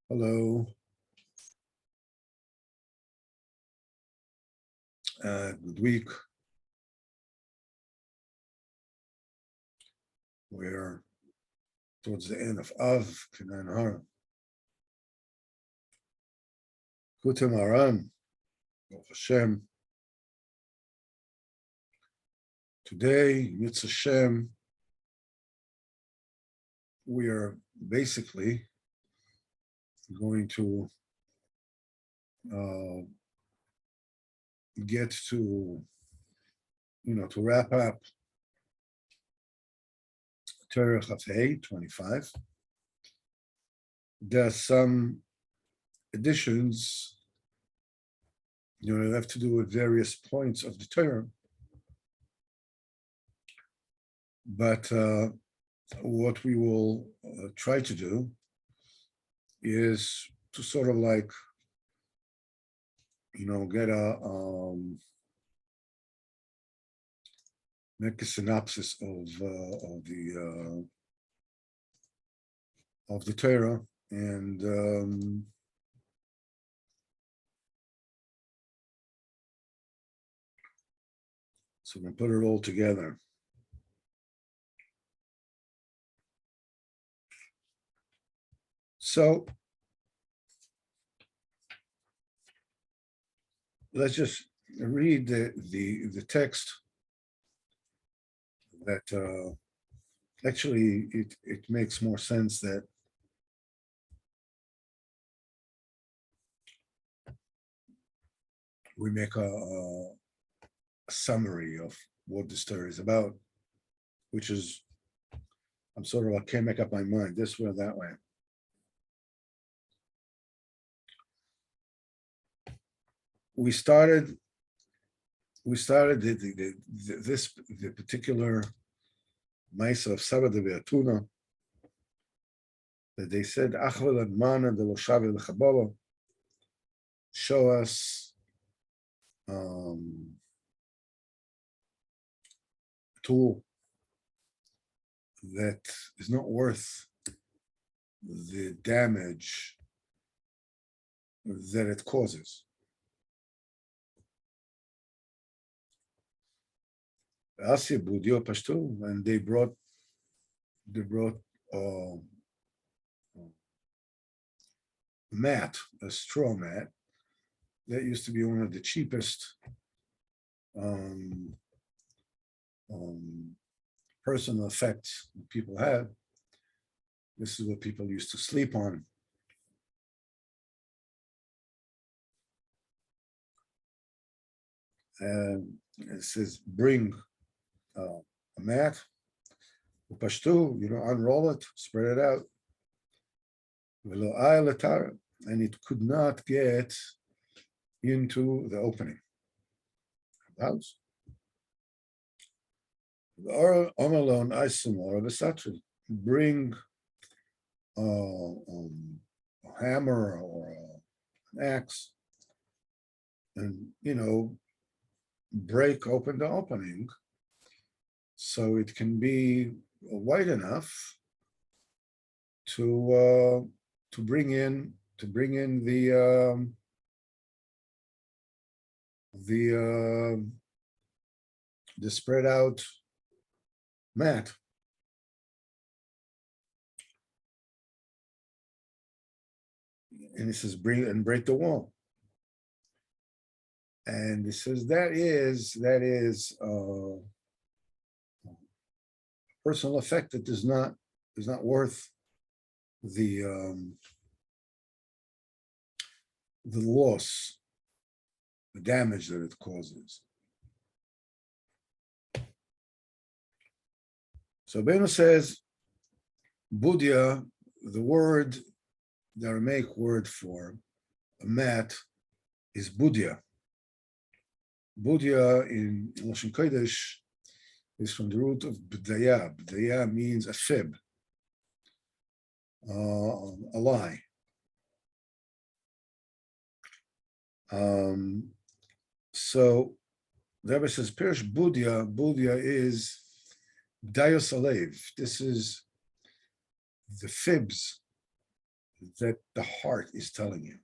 Hello. Good week. We're towards the end of Likutey Moharan. Likutey Moharan, Baruch Hashem. Today, Mitzvah Hashem, we are basically going to get to wrap up Torah Chafei 25. There are some additions, that have to do with various points of the Torah. But what we will try to do is to sort of like, get make a synopsis of the Torah, and so we'll put it all together. So let's just read the text that actually it makes more sense that we make a summary of what the story is about, which is, I can't make up my mind this way or that way. We started the particular Maisa of Saba de Beatuna, that they said, Achvel Admana de Loshavi Lechabala, show us a tool that is not worth the damage that it causes. And they brought a mat, a straw mat. That used to be one of the cheapest personal effects people had. This is what people used to sleep on. And it says, bring a mat, Pashtu, unroll it, spread it out. And it could not get into the opening of the house. Bring a hammer or an axe and, break open the opening so it can be wide enough to bring in the spread out mat. And it says break the wall. And it says that is a personal effect that is not worth the loss, the damage that it causes. So Beno says, Budya, the word, the Aramaic word for a mat is Budya. Budya in Lashon Kodesh is from the root of B'daya. B'daya means a fib, a lie. So the Rebbe says, Pirish Budya is Dayos Alev. This is the fibs that the heart is telling you.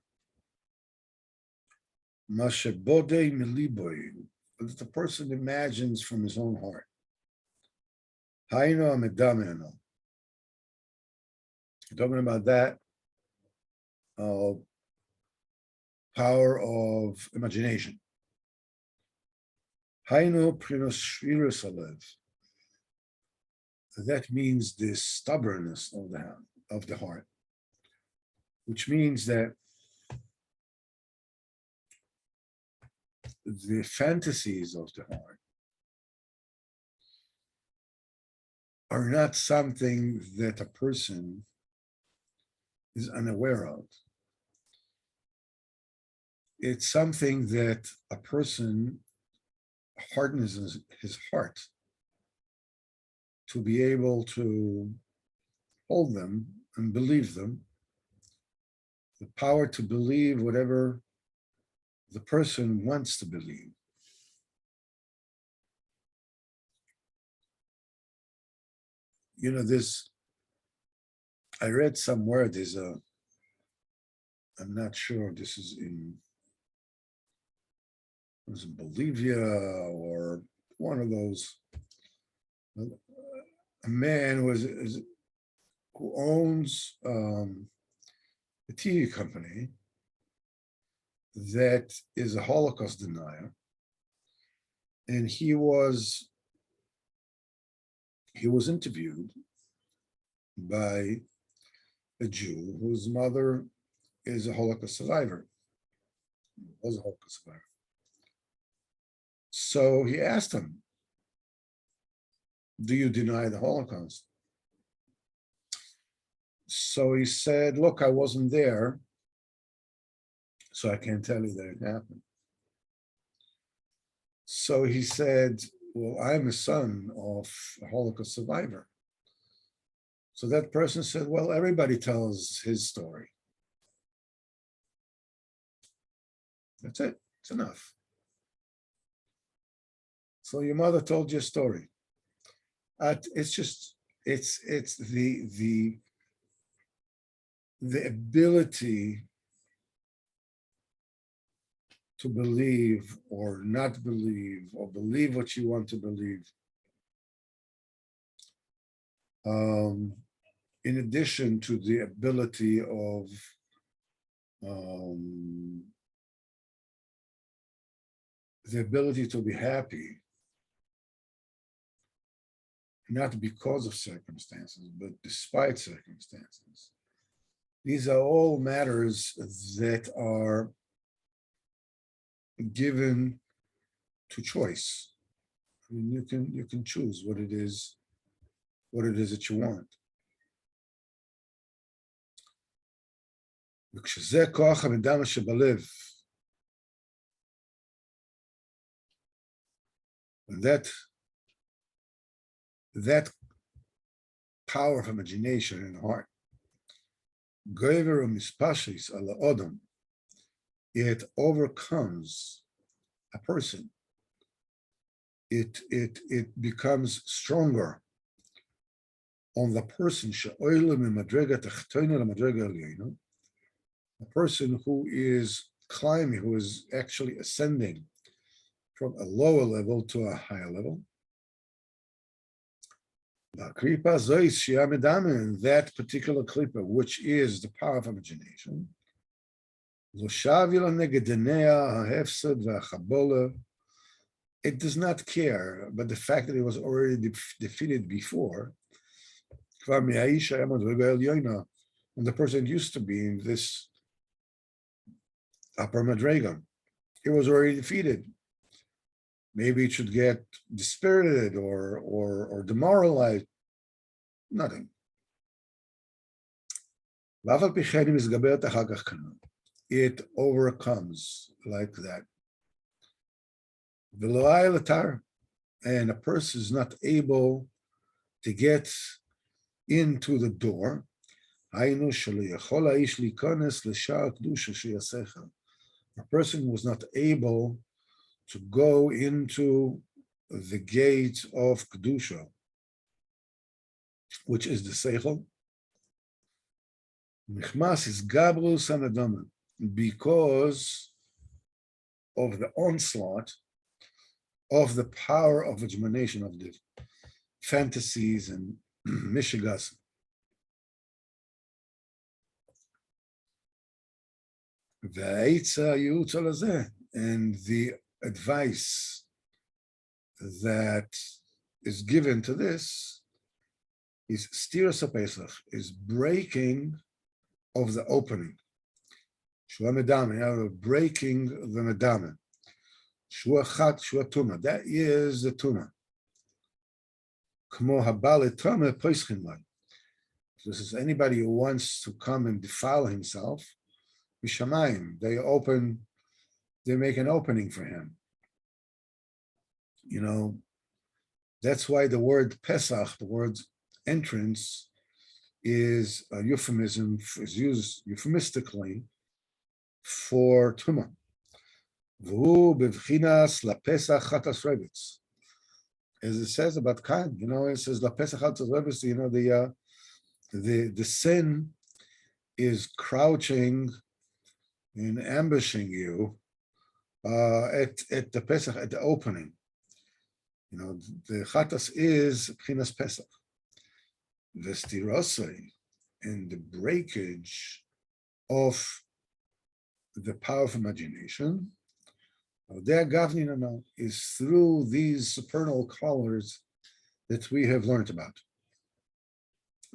Mashebode miliboy, that the person imagines from his own heart. Haino amedameno. Talking about that power of imagination. Haino prinos shvirus alev. That means the stubbornness of the heart, which means that the fantasies of the heart are not something that a person is unaware of. It's something that a person hardens his heart to be able to hold them and believe them. The power to believe whatever the person wants to believe. You know, I read somewhere I'm not sure if this is was in Bolivia or one of those, a man who owns a TV company that is a Holocaust denier, and he was interviewed by a Jew whose mother is a Holocaust survivor, was a Holocaust survivor. So he asked him, "Do you deny the Holocaust?" So he said, "Look, I wasn't there, so I can't tell you that it happened." So he said, "Well, I'm a son of a Holocaust survivor." So that person said, "Well, everybody tells his story. That's it. It's enough. So your mother told you a story. It's the ability to believe or not believe or believe what you want to believe. In addition to the ability of to be happy, not because of circumstances, but despite circumstances. These are all matters that are given to choice. I mean, you can choose what it is that you want. וכשזה כוח המדם שבלב, that power of imagination in the heart, gover u'mispashis ala odom, it overcomes a person. It becomes stronger on the person, a person who is climbing, who is actually ascending from a lower level to a higher level. That particular klipa, which is the power of imagination, it does not care, but the fact that it was already defeated before, when the person used to be in this upper madrega, it was already defeated. Maybe it should get dispirited or demoralized. Nothing. It overcomes like that. And a person is not able to get into the door. A person was not able to go into the gate of Kedusha, which is the Seichel. Nichmas is Gabrus Anadama, because of the onslaught of the power of imagination of the fantasies and mishigas. And the advice that is given to this is stiras Pesach, is breaking of the opening. Shua medame, breaking the medame. Shua chat, shua tuma. That is the tuma. Kmo habale tuma poischin lai. This is anybody who wants to come and defile himself. Mishamayim, they make an opening for him. You know, that's why the word Pesach, the word entrance, is a euphemism, is used euphemistically for Tuma. As it says about Khan, you know, it says La Pesach Chatas Rebetz, you know, the sin is crouching and ambushing you at the Pesach, at the opening. You know, the Chatas is B'chinas Pesach. The stirosai and the breakage of the power of imagination, their gavnina is through these supernal colors that we have learned about.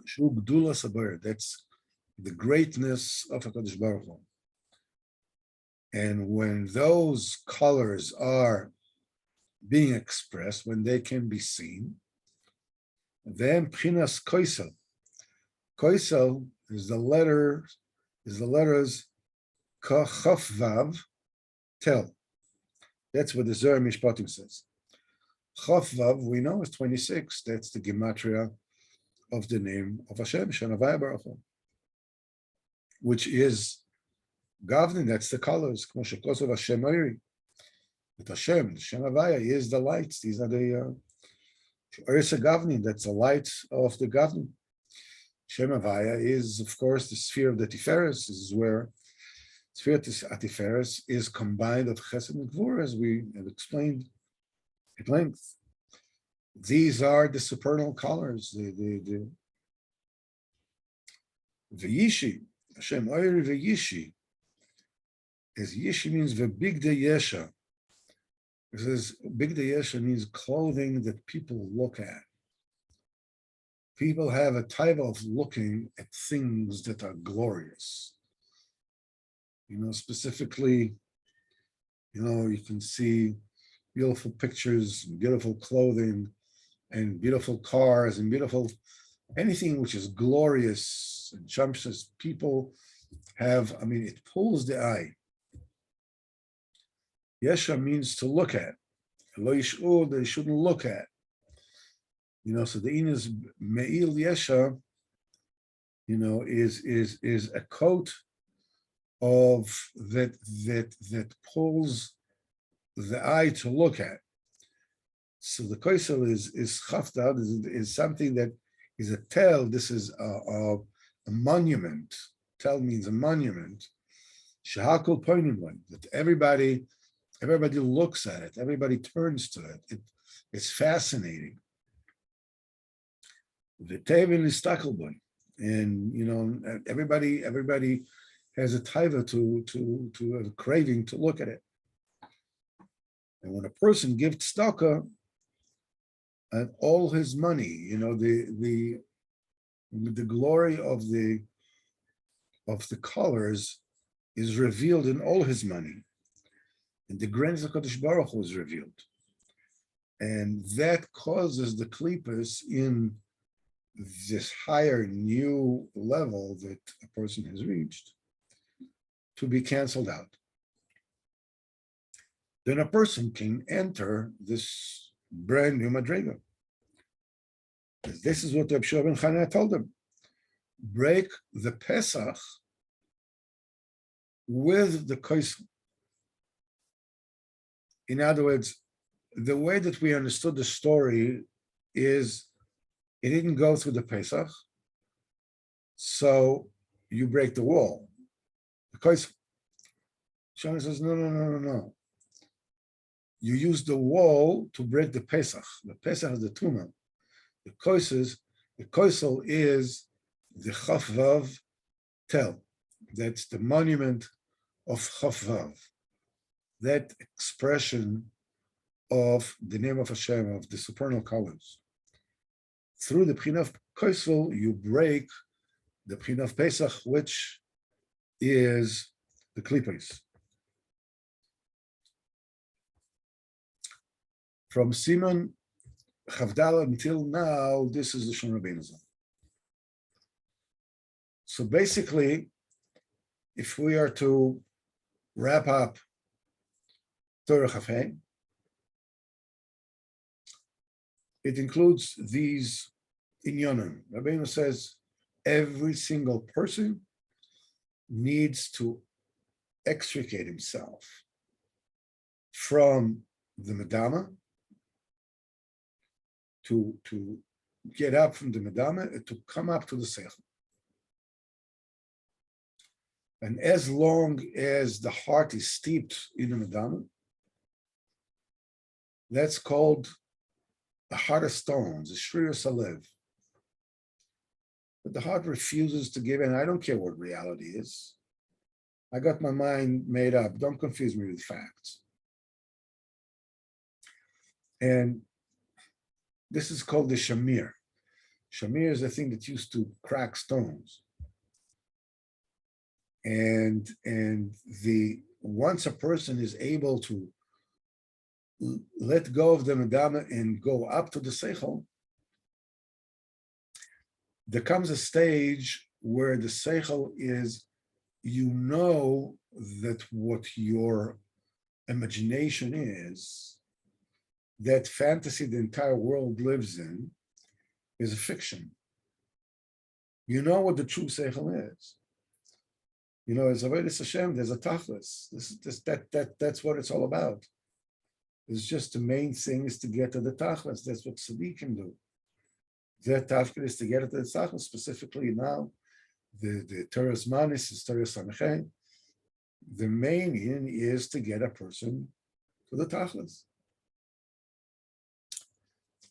Shu Gdula Sabar, that's the greatness of HaKadosh Baruch Hu. And when those colors are being expressed, when they can be seen, then Pchinas Koisel. Koisel is the letters Ka Chaf Vav Tel. That's what the Zohar Mishpatim says. Chaf Vav, we know, is 26. That's the gematria of the name of Hashem, Shanavaya Baruch Hu, which is Gavnin, that's the colors. Kmo Shekosov Hashem Oiri. But Hashem, the Shanavaya, is the lights. These are the Erisa Gavnin, that's the light of the Gavnin. Shem Havaya is, of course, the sphere of the Tiferes. This is where sphere of Tiferes is combined of Chesed and Gvur, as we have explained at length. These are the supernal colors, the Yishi, Hashem Oiri V'Yishi. As Yishi means V'Bigda Yesha. It says Bigda Yesha means clothing that people look at. People have a type of looking at things that are glorious. You know, specifically, you know, you can see beautiful pictures, beautiful clothing, and beautiful cars, and beautiful, anything which is glorious and sumptuous. People have, I mean, it pulls the eye. Yesha means to look at. Lo yish'ur, they shouldn't look at. You know, so the in is Me'il Yesha, you know, is a coat of that pulls the eye to look at. So the koisel is chafta, is something that is a tel. This is a monument. Tel means a monument. Shahakol poinim, that everybody looks at it. Everybody turns to it. It's fascinating. The tevin is stakelboy, and you know everybody has a taiva to a craving to look at it. And when a person gives tzedakah and all his money, you know, the glory of the colors is revealed in all his money, and the greatness of Kadosh Baruch Hu is revealed, and that causes the klipas in this higher new level that a person has reached to be canceled out. Then a person can enter this brand new madriga. This is what Reb Shua ben Chananya told them. Break the Pesach with the Koisel. In other words, the way that we understood the story is it didn't go through the Pesach. So you break the wall. Because Shana says, no. You use the wall to break the Pesach. The Pesach is the Tuma. The Koisel is the Chafvav Tel. That's the monument of Chafvav. That expression of the name of Hashem, of the supernal colors. Through the P'china of Koisel, you break the P'china of Pesach, which is the Klippos. From Simon Chavdal until now, this is the Shon Rabbeinu Zal. So basically, if we are to wrap up Torah Chafei, it includes these inyanim. Rabbeinu says every single person needs to extricate himself from the Madama, to get up from the Madama, to come up to the Seichel. And as long as the heart is steeped in the Madama, that's called the heart of stones, the Shrir Salev. But the heart refuses to give in. I don't care what reality is. I got my mind made up. Don't confuse me with facts. And this is called the shamir. Shamir is the thing that used to crack stones. And once a person is able to let go of the Madama and go up to the Seichel, there comes a stage where the Seichel is, you know that what your imagination is, that fantasy the entire world lives in, is a fiction. You know what the true Seichel is. You know, as Avodas Hashem, there's a tachlis. That's what it's all about. It's just the main thing is to get to the tachlis. That's what tzaddikim do. Their tafkid is to get to the tachlis. Specifically now, the Torah's manis is Torah Samechei. The main in is to get a person to the tachlis.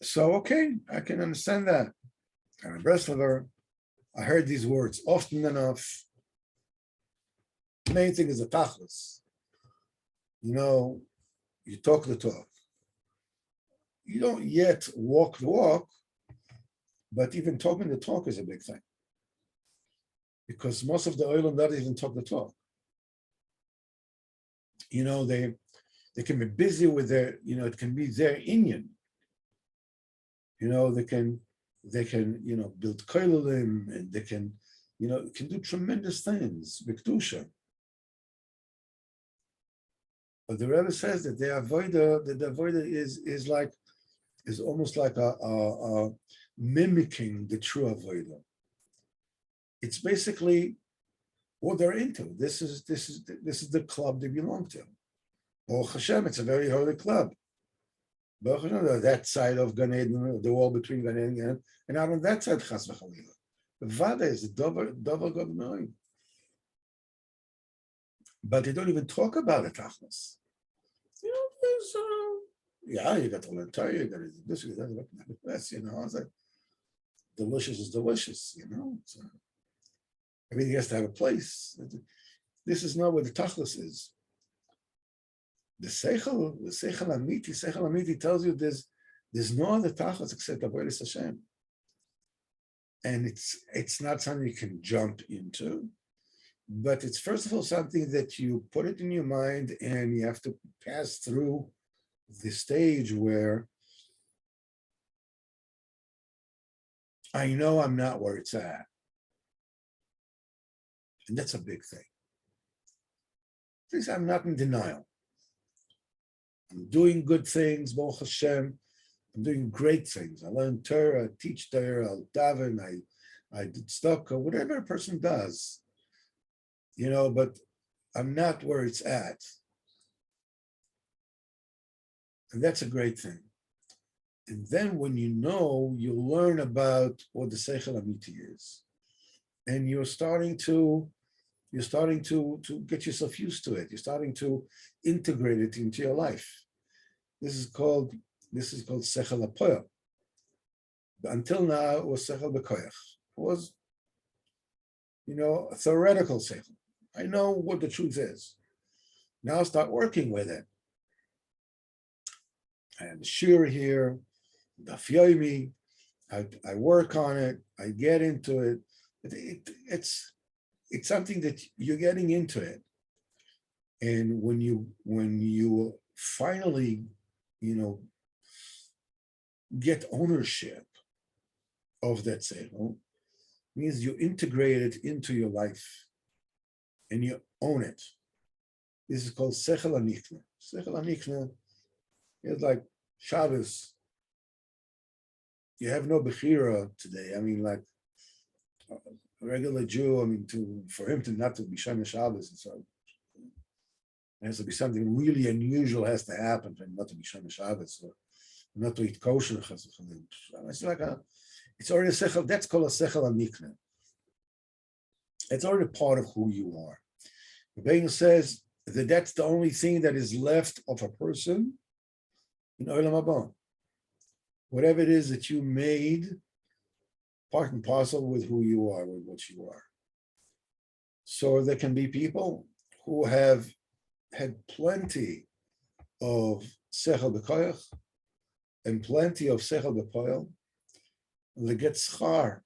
So, okay, I can understand that. I'm a Breslover. I heard these words often enough. The main thing is the tachlis. You know, you talk the talk. You don't yet walk the walk, but even talking the talk is a big thing. Because most of the oil don't even talk the talk. You know, they can be busy with their, you know, it can be their inyan. You know, they can, you know, build koilim, and they can, you know, can do tremendous things, b'kedusha. But the Rebbe says that the avodah is almost like a mimicking the true avodah. It's basically what they're into. This is the club they belong to. Baruch Hashem, it's a very holy club. Baruch Hashem, that side of Gan Eden, the wall between Gan Eden and out on that side, Chas v'Chalila. The Vada is a davar godnoim. But they don't even talk about it, Achmas. You know, there's, you got to learn Torah, you got to do this, you got to look at this, you know. It's like, delicious is delicious, you know. So, everything has to have a place. This is not what the Tachlis is. The Seichel Amiti tells you there's no other Tachlis except Avodas Hashem. And it's not something you can jump into. But it's first of all something that you put it in your mind and you have to pass through the stage where I know I'm not where it's at. And that's a big thing. Please, I'm not in denial. I'm doing good things, Baruch Hashem. I'm doing great things. I learn Torah, I teach Torah, I daven, I did tzedakah, whatever a person does. You know, but I'm not where it's at. And that's a great thing. And then when you know, you'll learn about what the Seichel Amiti is. and you're starting to get yourself used to it. You're starting to integrate it into your life. This is called sechel hapoel. Until now, it was sechel b'koyach. It was, a theoretical sechel. I know what the truth is. Now start working with it. I have a shir here, daf yomi. I work on it. I get into it. It's something that you're getting into it, and when you finally, get ownership of that seichel, means you integrate it into your life, and you own it. This is called seichel hanikna. Seichel hanikna is like Shabbos. You have no bechira today. I mean, like a regular Jew. I mean, for him to not to be Shana Shabbos, so it has to be something really unusual has to happen for him not to be Shana Shabbos or not to eat kosher. It's like it's already a sechel. That's called a sechel hanikna. It's already part of who you are. The Rebbeinu says that that's the only thing that is left of a person in Olam Haba. Whatever it is that you made, part and parcel with who you are, with what you are. So there can be people who have had plenty of sechel b'koyach and plenty of sechel b'poel. They get schar,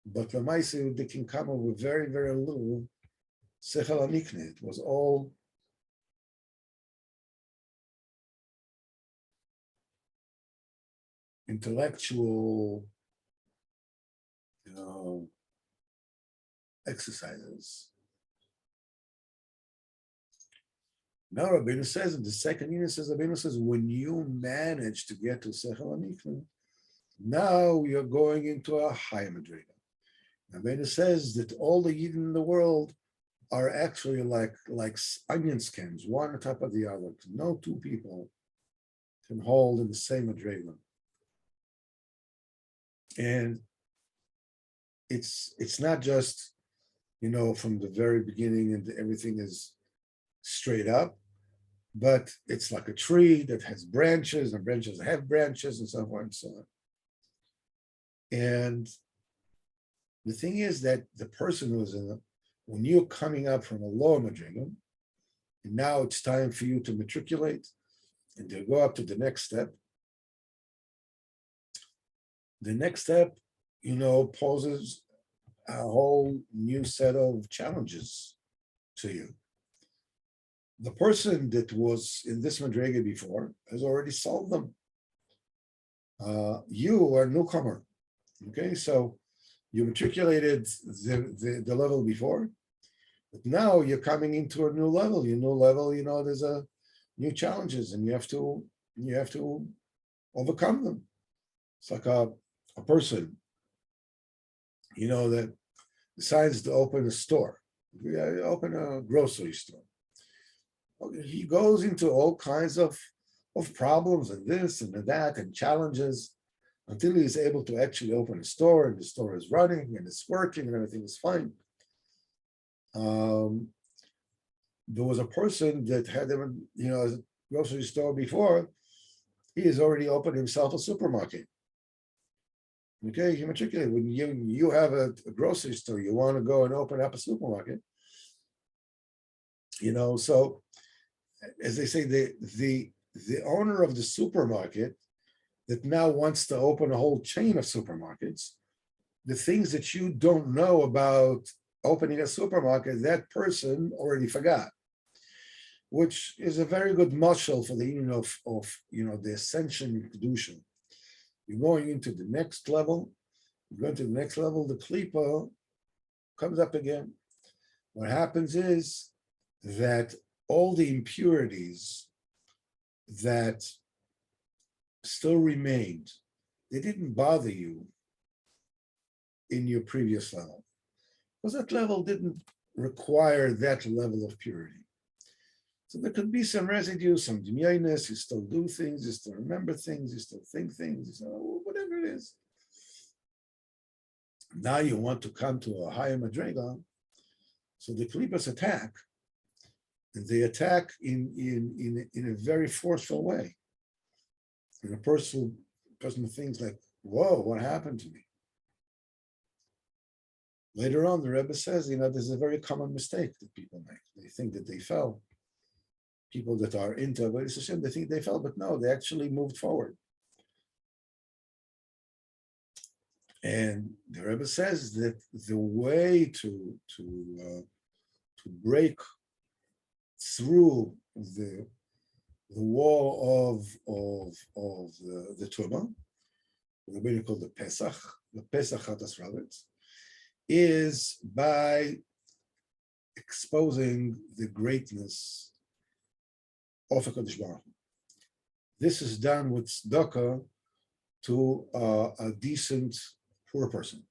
but the Maaseh, they can come up with very, very little sechel hanikna. It was all intellectual, exercises. Now Rabbeinu says, in the second unit Rabbeinu says, when you manage to get to sechel hanikna, now you're going into a higher madriga. Rabbeinu says that all the Yidden in the world are actually like onion skins, one on top of the other. No two people can hold in the same madriga. And it's not just, from the very beginning and everything is straight up, but it's like a tree that has branches and branches have branches and so forth and so on. And the thing is that the person who's when you're coming up from a lower madriga, and now it's time for you to matriculate and to go up to the next step. The next step, poses a whole new set of challenges to you. The person that was in this madriga before has already solved them. You are a newcomer. Okay, so you matriculated the level before, but now you're coming into a new level. Your new level, there's a new challenges, and you have to overcome them. It's like a person, that decides to open a store, open a grocery store. He goes into all kinds of problems and this and that and challenges until he is able to actually open a store, and the store is running and it's working and everything is fine. There was a person that had him, a grocery store before. He has already opened himself a supermarket. Okay, he matriculated. When you have a grocery store, you want to go and open up a supermarket. So as they say, the owner of the supermarket that now wants to open a whole chain of supermarkets, the things that you don't know about opening a supermarket, that person already forgot, which is a very good mashal for the union of the ascension in Kedusha. You're going into the next level, the klipa comes up again. What happens is that all the impurities that still remained, they didn't bother you in your previous level, because that level didn't require that level of purity. So there could be some residue, some demyayness, you still do things, you still remember things, you still think things, whatever it is. Now you want to come to a higher madrega, so the klipas attack, and they attack in a very forceful way. And a person thinks like, whoa, what happened to me? Later on, the Rebbe says, there's a very common mistake that people make. They think that they fell. People that are into Avodas Hashem, they think they fell, but no, they actually moved forward. And the Rebbe says that the way to break through the wall of the Tumah, the way we call the Pesach Chatas Rabbits, is by exposing the greatness of HaKadosh Baruch Hu. This is done with tzedakah to a decent poor person,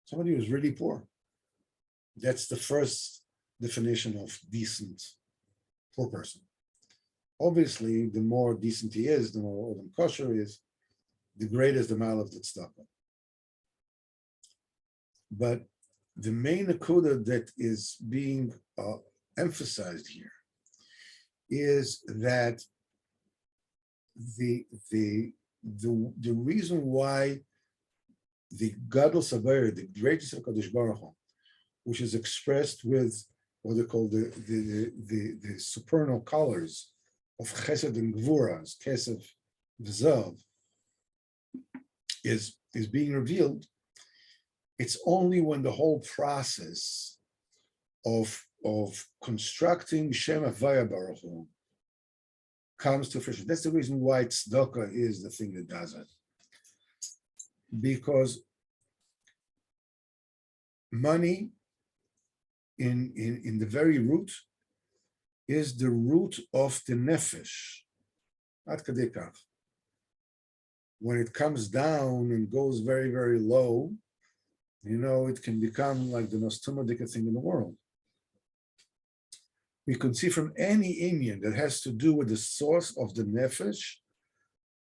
somebody who's really poor. That's the first definition of decent poor person. Obviously, the more decent he is, the more Odom kosher is, the greater is the mile of the tzedakah. But the main akuda that is being emphasized here is that the reason why the Gadol Sabayr, the greatest of Kadosh Baruch Hu, which is expressed with what they call the supernal colors of Chesed and Gvuras, Kesef, V'Zav, is being revealed. It's only when the whole process of constructing Shem Havaya Baruch Hu comes to fruition. That's the reason why tzedakah is the thing that does it. Because money in the very root is the root of the nefesh. Ad kadei kach. When it comes down and goes very, very low, it can become like the most tumadic thing in the world. We can see from any Indian that has to do with the source of the nefesh,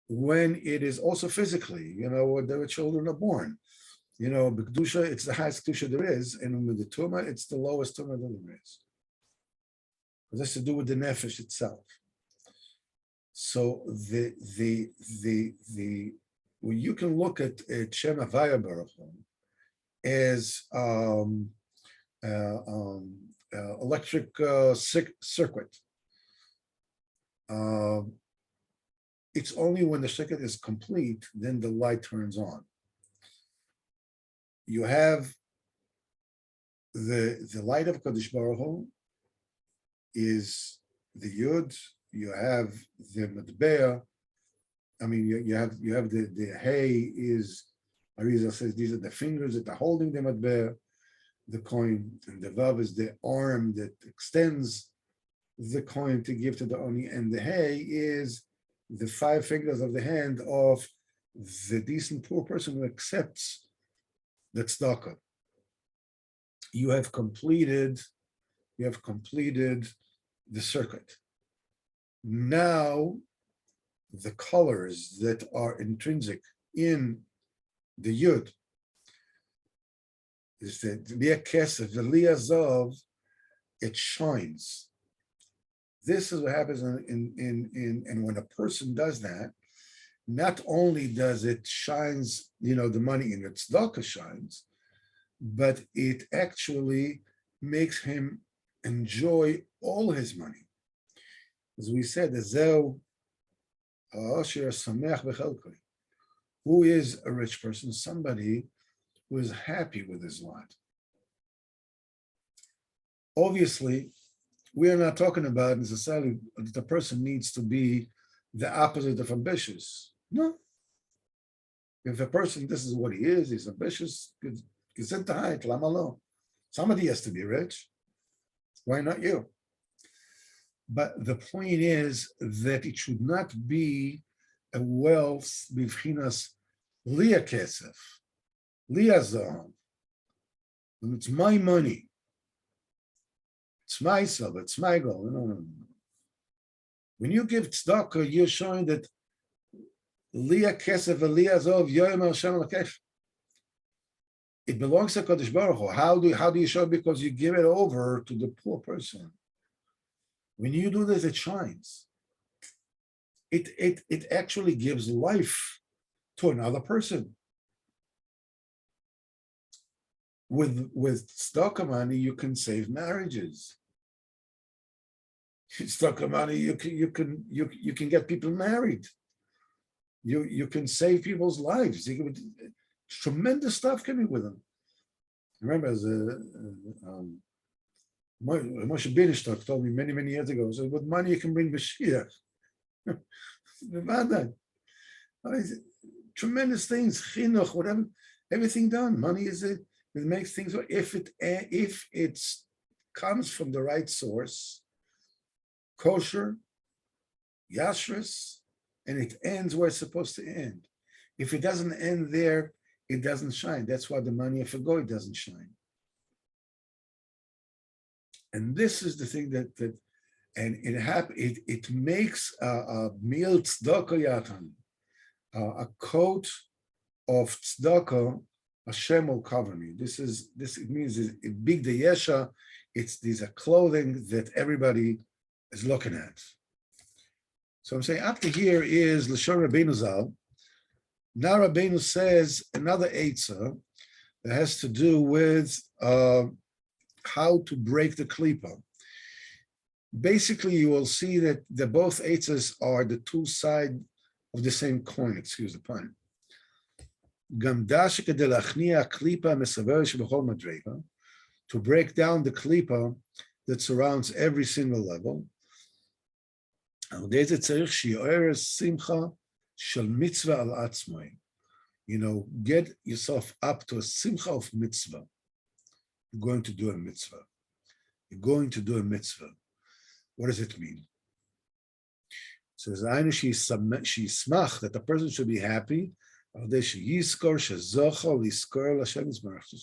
when it is also physically, when the children are born. B'kedusha, it's the highest kedusha there is, and with the tumah, it's the lowest tumah that there is. It has to do with the nefesh itself. So when you can look at Shem Havaya Baruch Hu as electric circuit. It's only when the circuit is complete, then the light turns on. You have the light of Kadosh Baruch Hu is the Yud. You have the Matbea. I mean, you have the Hay is, Arizal says these are the fingers that are holding the Matbea, the coin, and the Vav is the arm that extends the coin to give to the Oni, and the Hay is the 5 fingers of the hand of the decent poor person who accepts the tzedakah. You have completed the circuit. Now, the colors that are intrinsic in the Yud is that Liya Kesef, the Liya Zav, it shines. This is what happens and when a person does that, not only does it shines, the money in its tzedakah shines, but it actually makes him enjoy all his money. As we said, who is a rich person? Somebody who is happy with his lot. Obviously, we are not talking about necessarily that the person needs to be the opposite of ambitious. No. If a person, this is what he is, he's ambitious, somebody has to be rich. Why not you? But the point is that it should not be a wealth b'vchinas liya kesef, liya zahav. It's my money. It's myself, it's my goal. No. When you give tzedakah, you're showing that liya kesef and liya zahav yoyim Hashem l'kef. It belongs to Kadosh Baruch Hu. How do you show it? Because you give it over to the poor person. When you do this, it shines. It actually gives life to another person. With tzedakah money, you can save marriages. Tzedakah money, you can get people married. You can save people's lives. Tremendous stuff can be with them. I remember as Moshe Binnenstock told me many years ago, so with money you can bring Mashiach. Tremendous things, chinuch, whatever, everything done. Money it makes things. If it comes from the right source, kosher, yashrus, and it ends where it's supposed to end. If it doesn't end there, it doesn't shine. That's why the money of a goy doesn't shine. And this is the thing and it makes a meal tzedakah yatan, a coat of tzedakah. Hashem will cover me. It means it big the yesha. These are clothing that everybody is looking at. So I'm saying up to here is Lashon Rabbeinu Zal. Now Rabbeinu says another eitzah that has to do with how to break the klipa. Basically, you will see that the both eitzahs are the two sides of the same coin. Excuse the pun. To break down the klipa that surrounds every single level. Get yourself up to a simcha of mitzvah. You're going to do a mitzvah. You're going to do a mitzvah. What does it mean? It says, smach, that the person should be happy. Just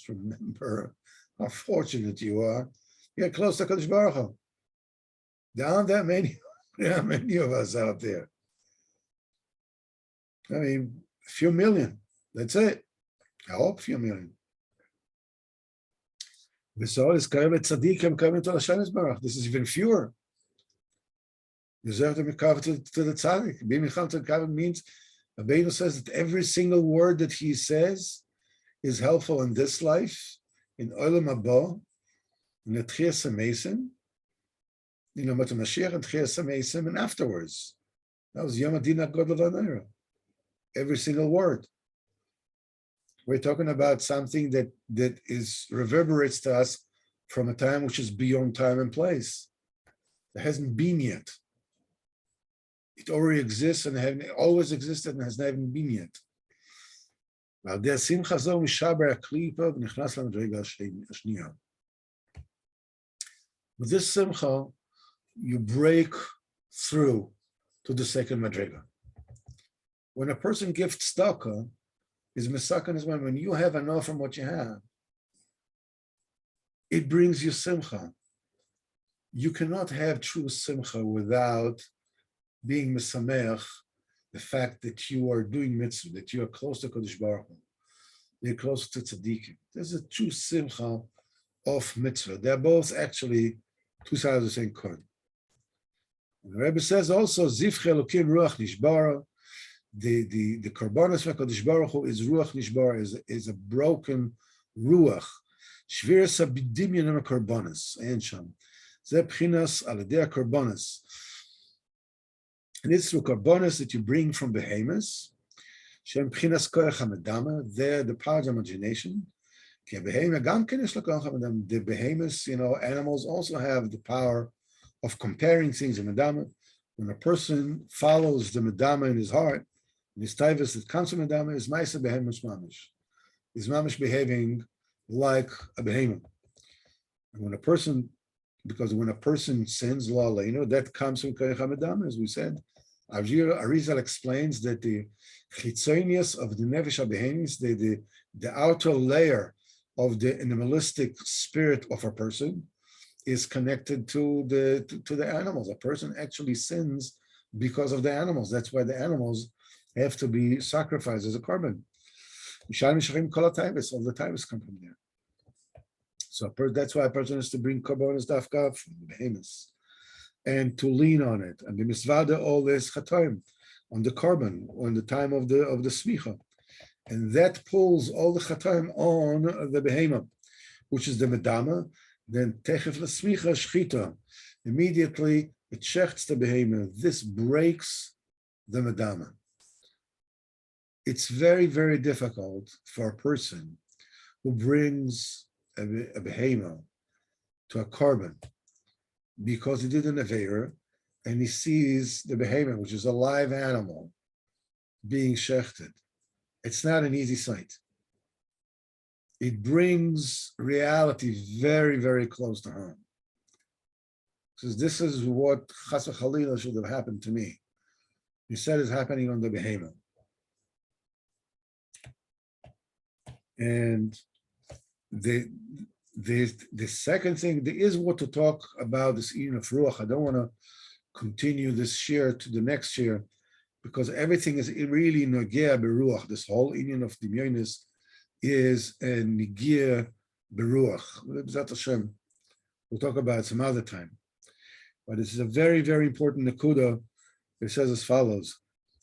remember how fortunate you are. You get close to Kadosh Baruch Hu. There aren't that many of us out there. I mean, a few million. That's it. I hope a few million. This is even fewer. You deserve to be covered to the tzaddik. Being covered means, Rabbeinu says that every single word that he says is helpful in this life, in Olam Haba, in the Tchias HaMesim, Mata Mashiach and Tchias HaMesim, and afterwards. That was Yom HaDin HaGodol HaNeira. Every single word. We're talking about something that reverberates to us from a time which is beyond time and place. It hasn't been yet. It already exists and always existed and has never been yet. With this simcha, you break through to the second madrega. When a person gives tzedakah, is misakan is when you have enough from what you have, it brings you simcha. You cannot have true simcha without being misameach, the fact that you are doing mitzvah, that you are close to Kodesh Baruch Hu, you're close to tzaddikim. There's a true simcha of mitzvah. They're both actually two sides of the same coin. And the Rebbe says also, Zivche Elokim Ruach Nishbara, the korbanos of Kodesh Baruch Hu is Ruach Nishbara, is a broken Ruach. Shviras HaBidimyon and korbanos, and Sham. Zeh Pchinas Aladei korbanos. And it's through korbanos that you bring from behemoths. Shem Pchinas Koach HaMedama, they're the power of imagination. The behemoths, animals also have the power of comparing things in Medama. When a person follows the Medama in his heart, and his taivas that comes from Medama is Maisa Behemoth Mamish. Is Mamish behaving like a behemoth. And when a person sins, that comes from Koach HaMedama, as we said. Arizal explains that the chitzonius of the nefesh habehemis, the outer layer of the animalistic spirit of a person, is connected to the animals. A person actually sins because of the animals. That's why the animals have to be sacrificed as a korban. All the taivas come from there. So that's why a person has to bring korbanos dafka from the behemoths and to lean on it. And the misvada all this chatoim on the carbon on the time of the smicha. And that pulls all the chatoim on the behemoth, which is the medama. Then techef l'smicha shchita. Immediately it shechts the behemoth. This breaks the medama. It's very, very difficult for a person who brings a behemoth to a carbon because he did an aveira and he sees the behemoth, which is a live animal, being shechted. It's not an easy sight. It brings reality very, very close to home. Because this is what chas v'chalila should have happened to me. He said it's happening on the behemoth. And the second thing, there is what to talk about this union of ruach. I don't want to continue this year to the next year because everything is really nogea beruach. This whole union of dimyonis is a nigir beruach. We'll talk about it some other time. But this is a very, very important nakuda. It says as follows.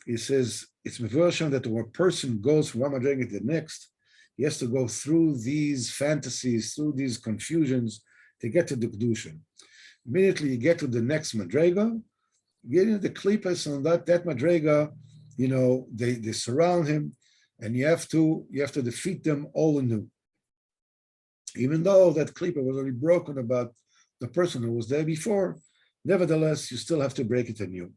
It says, it's mevorsham that when a person goes from one madrega to the next, he has to go through these fantasies, through these confusions to get to the kedusha. Immediately you get to the next madrega, getting the klipas on that madrega, they surround him, and you have to defeat them all anew. Even though that klipa was already broken about the person who was there before, nevertheless you still have to break it anew.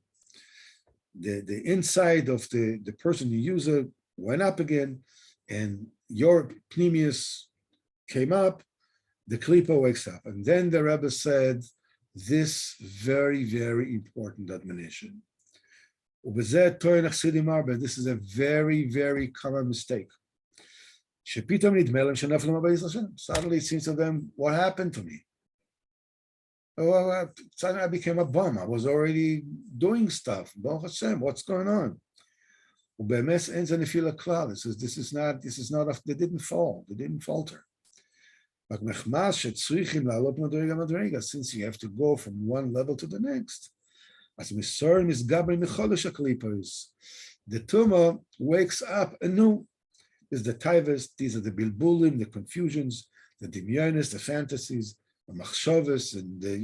The inside of the person you use it went up again, and your pneumius came up, the klipa wakes up. And then the Rebbe said this very, very important admonition. This is a very, very common mistake. Suddenly it seems to them, what happened to me? Suddenly I became a bum. I was already doing stuff. Baruch Hashem, what's going on? It says this is not they didn't fall, they didn't falter. Since you have to go from one level to the next, the tumor wakes up anew. Is the taivas, these are the bilbulim, the confusions, the dimyonis, the fantasies, the machshavas, and the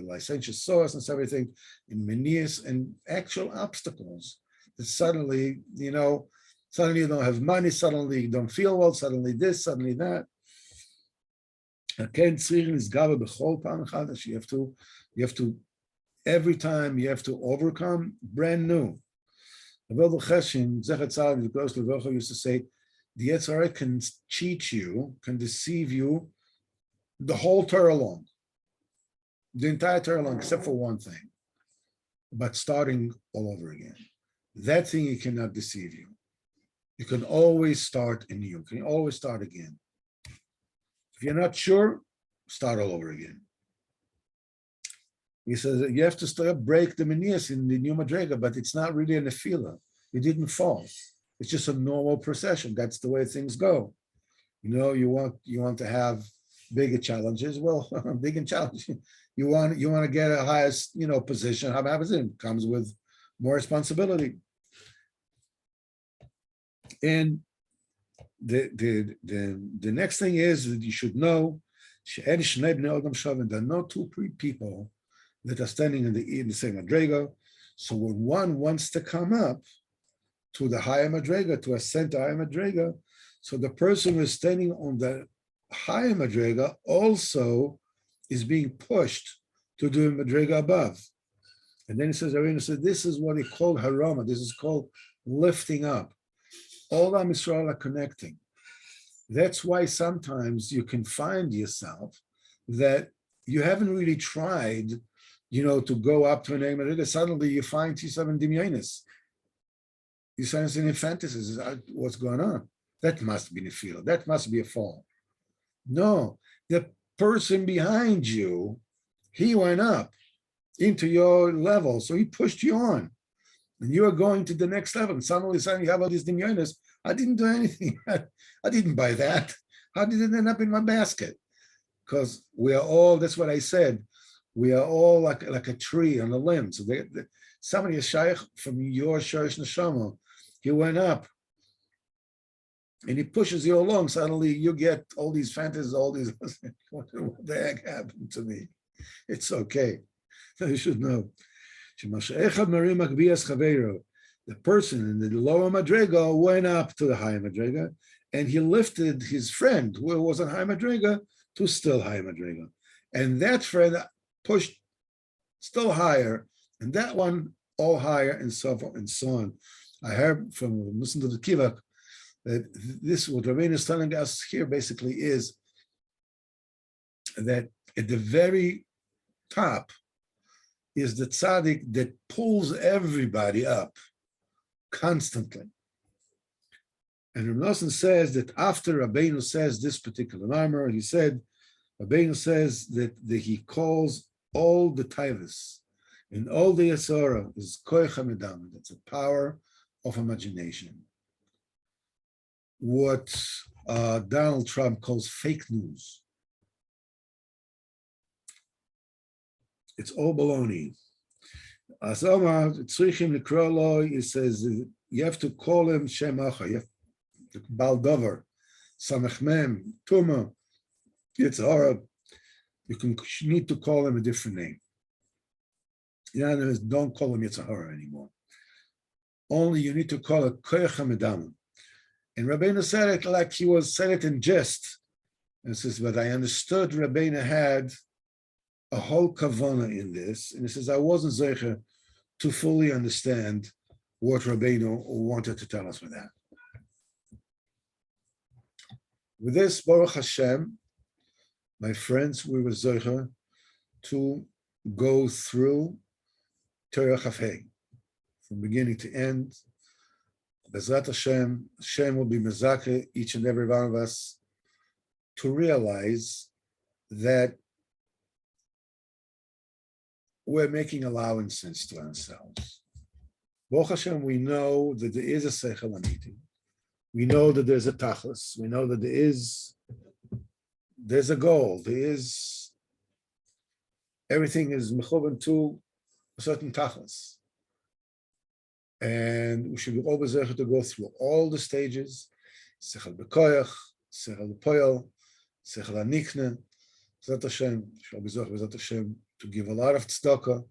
licentious source and everything, in menias and actual obstacles. Suddenly, suddenly you don't have money, suddenly you don't feel well, suddenly this, suddenly that. You have to, every time you have to overcome brand new. Used to say, the Yetzer Hara can cheat you, can deceive you the whole Torah long. The entire Torah long, except for one thing, but starting all over again. That thing he cannot deceive you. You can always start anew. You can always start again. If you're not sure, start all over again. He says you have to break the menias in the new madrega, but it's not really a nefila. You didn't fall. It's just a normal procession. That's the way things go. You want to have bigger challenges. Well, big and challenging. You want to get a highest position. How happens it comes with more responsibility. And the next thing is that you should know there are no two people that are standing in the same madrega. So when one wants to come up to the higher madrega, to ascend to higher madrega, so the person who is standing on the higher madrega also is being pushed to do madrega above. And then he says, this is what he called harama. This is called lifting up. All Am Yisrael are connecting. That's why sometimes you can find yourself that you haven't really tried, to go up to an madrega. Suddenly you find yourself in dimyonis. You find in fantasies. What's going on? That must be the field. That must be a fall. No, the person behind you, he went up into your level, so he pushed you on, and you are going to the next level. And suddenly you have all these dimyonis. I didn't do anything. I didn't buy that. How did it end up in my basket? Because we are all, that's what I said, we are all like a tree on a limb. So somebody is shaykh from your shorish neshama, he went up and he pushes you along. Suddenly you get all these fantasies, all these, what the heck happened to me? It's okay. You should know. The person in the lower madrega went up to the higher madrega, and he lifted his friend, who was on high madrega, to still higher madrega. And that friend pushed still higher, and that one all higher, and so forth and so on. I heard from listening to the Kivak that this, what Rabbeinu is telling us here basically is that at the very top is the tzaddik that pulls everybody up constantly. And Rav Nosson says that after Rabbeinu says this particular number, he said, Rabbeinu says that he calls all the taivas and all the yasora is koich hamedam. That's a power of imagination. What Donald Trump calls fake news. It's all baloney. Asoma tzrichim likrolo. He says you have to call him Shem Acha. You have to Baldover, Samech Mem, Tuma, Yitzhara. You need to call him a different name. Don't call him Yitzhara anymore. Only you need to call it Koyach HaMedam. And Rabbeinu said it like he said it in jest. And says, but I understood Rabbeinu had a whole kavana in this. And he says, I wasn't zeicher to fully understand what Rabbeinu wanted to tell us with that. With this, Baruch Hashem, my friends, we were zeicher to go through Torah Chafhei from beginning to end. Bezrat Hashem, Hashem will be mezakeh each and every one of us to realize that we're making allowances to ourselves. Baruch Hashem, we know that there is a seichel amiti. We know that there's a tachlis. We know that there's a goal. Everything is mechuvan to a certain tachlis. And we should be always able to go through all the stages, sechel bekoyach, sechel bepoyel, sechel anikne, Zat Hashem, shall be Zat Hashem, to give a lot of tzedakah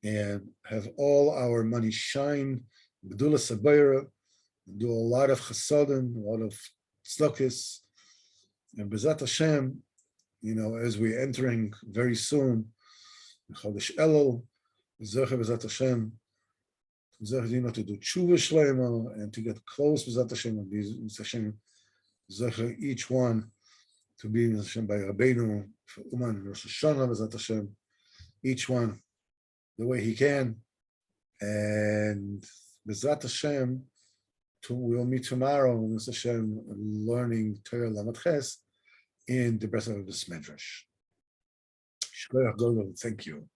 and have all our money shine, Gedula Sabayra, do a lot of chasadim, a lot of tzedakahs, and Bezat Hashem, as we're entering very soon, Chodesh Elul, Bezat Hashem, to do tshuva shleima and to get close with Zat Hashem, and be Hashem, each one to be Hashem by Rabbeinu for Uman Rosh Hashanah with Zat Hashem, each one the way he can, and Bezat Hashem, we'll meet tomorrow with Hashem learning Torah Lamed Ches in the Breslev of the Medrash. Thank you.